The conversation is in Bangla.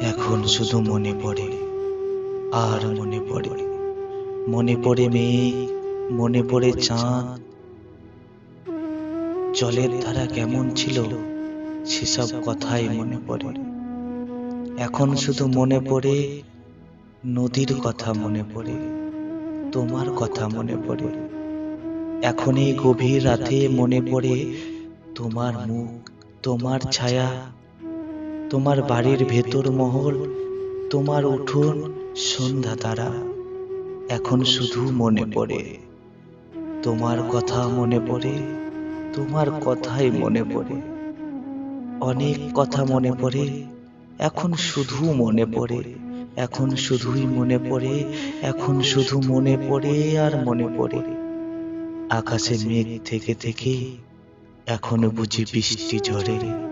এখন শুধু মনে পড়ে আর মনে পড়ে, মনে পড়ে মেঘ, মনে পড়ে চাঁদ, জলের ধারা কেমন ছিল সেসব কথাই মনে পড়ে। এখন শুধু মনে পড়ে নদীর কথা, মনে পড়ে তোমার কথা, মনে পড়ে এখন এই গভীর রাতে মনে পড়ে তোমার মুখ, তোমার ছায়া, তোমার বাড়ির ভেতর মহল, তোমার উঠোন সন্ধ্যা তারা। এখন শুধু মনে পড়ে তোমার কথা, মনে পড়ে তোমার কথাই মনে পড়ে। অনেক কথা মনে পড়ে, এখন শুধু মনে পড়ে, এখন শুধুই মনে পড়ে, এখন শুধু মনে পড়ে আর মনে পড়ে। আকাশে মেঘ থেকে থেকে এখনো বুঝি বৃষ্টি ঝরে।